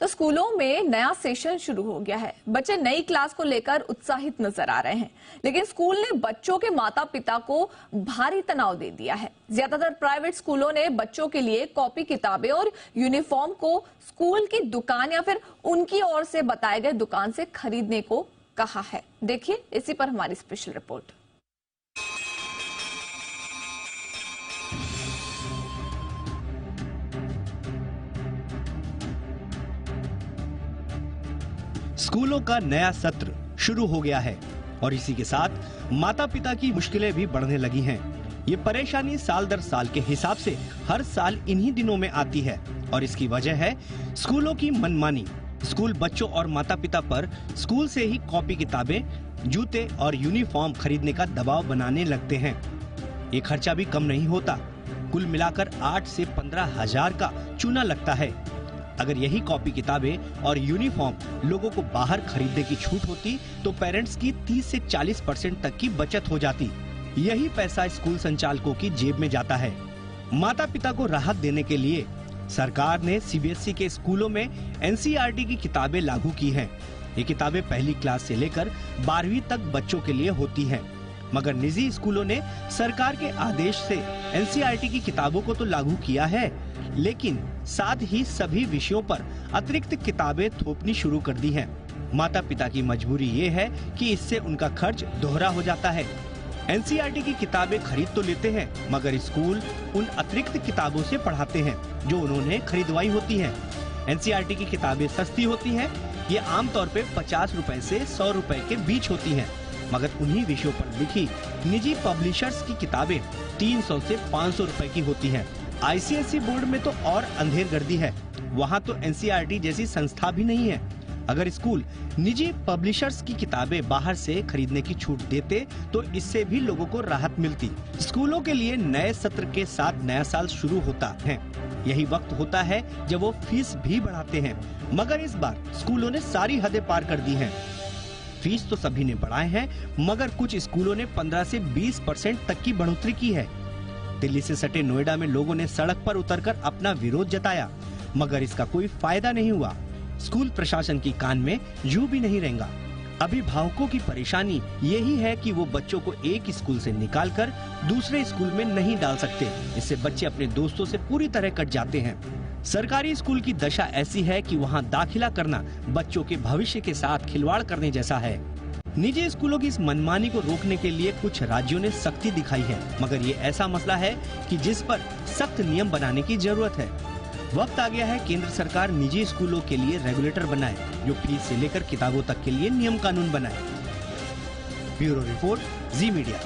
तो स्कूलों में नया सेशन शुरू हो गया है। बच्चे नई क्लास को लेकर उत्साहित नजर आ रहे हैं, लेकिन स्कूल ने बच्चों के माता पिता को भारी तनाव दे दिया है। ज्यादातर प्राइवेट स्कूलों ने बच्चों के लिए कॉपी किताबें और यूनिफॉर्म को स्कूल की दुकान या फिर उनकी ओर से बताए गए दुकान से खरीदने को कहा है। देखिए इसी पर हमारी स्पेशल रिपोर्ट। स्कूलों का नया सत्र शुरू हो गया है और इसी के साथ माता पिता की मुश्किलें भी बढ़ने लगी हैं। ये परेशानी साल दर साल के हिसाब से हर साल इन्हीं दिनों में आती है और इसकी वजह है स्कूलों की मनमानी। स्कूल बच्चों और माता पिता पर स्कूल से ही कॉपी किताबें, जूते और यूनिफॉर्म खरीदने का दबाव बनाने लगते हैं। ये खर्चा भी कम नहीं होता, कुल मिलाकर 8 से 15 हजार का चूना लगता है। अगर यही कॉपी किताबें और यूनिफॉर्म लोगों को बाहर खरीदने की छूट होती तो पेरेंट्स की 30 से 40% तक की बचत हो जाती। यही पैसा स्कूल संचालकों की जेब में जाता है। माता पिता को राहत देने के लिए सरकार ने सीबीएसई के स्कूलों में एनसीईआरटी की किताबें लागू की हैं। ये किताबें पहली क्लास से लेकर 12वीं तक बच्चों के लिए होती हैं। मगर निजी स्कूलों ने सरकार के आदेश से एनसीईआरटी की किताबों को तो लागू किया है, लेकिन साथ ही सभी विषयों पर अतिरिक्त किताबें थोपनी शुरू कर दी हैं। माता पिता की मजबूरी ये है कि इससे उनका खर्च दोहरा हो जाता है। एनसीईआरटी की किताबें खरीद तो लेते हैं, मगर स्कूल उन अतिरिक्त किताबों से पढ़ाते हैं जो उन्होंने खरीदवाई होती हैं। एनसीईआरटी की किताबें सस्ती होती हैं, ये आमतौर पे 50 रुपए से 100 रुपए के बीच होती हैं, मगर उन्हीं विषयों पर लिखी निजी पब्लिशर्स की किताबें 300 से 500 रुपए की होती हैं। आईसीएसई बोर्ड में तो और अंधेर गर्दी है, वहाँ तो एनसीईआरटी जैसी संस्था भी नहीं है। अगर स्कूल निजी पब्लिशर्स की किताबें बाहर से खरीदने की छूट देते तो इससे भी लोगों को राहत मिलती। स्कूलों के लिए नए सत्र के साथ नया साल शुरू होता है। यही वक्त होता है जब वो फीस भी बढ़ाते हैं, मगर इस बार स्कूलों ने सारी हदें पार कर दी हैं। फीस तो सभी ने बढ़ाए हैं, मगर कुछ स्कूलों ने 15 से 20% तक की बढ़ोतरी की है। दिल्ली से सटे नोएडा में लोगों ने सड़क पर उतरकर अपना विरोध जताया, मगर इसका कोई फायदा नहीं हुआ। स्कूल प्रशासन की कान में जू भी नहीं रेंगा। अभिभावकों की परेशानी यही है कि वो बच्चों को एक स्कूल से निकालकर दूसरे स्कूल में नहीं डाल सकते। इससे बच्चे अपने दोस्तों से पूरी तरह कट जाते हैं। सरकारी स्कूल की दशा ऐसी है कि वहाँ दाखिला करना बच्चों के भविष्य के साथ खिलवाड़ करने जैसा है। निजी स्कूलों की इस मनमानी को रोकने के लिए कुछ राज्यों ने सख्ती दिखाई है, मगर ये ऐसा मसला है कि जिस पर सख्त नियम बनाने की जरूरत है। वक्त आ गया है केंद्र सरकार निजी स्कूलों के लिए रेगुलेटर बनाए, जो फीस से लेकर किताबों तक के लिए नियम कानून बनाए। ब्यूरो रिपोर्ट, जी मीडिया।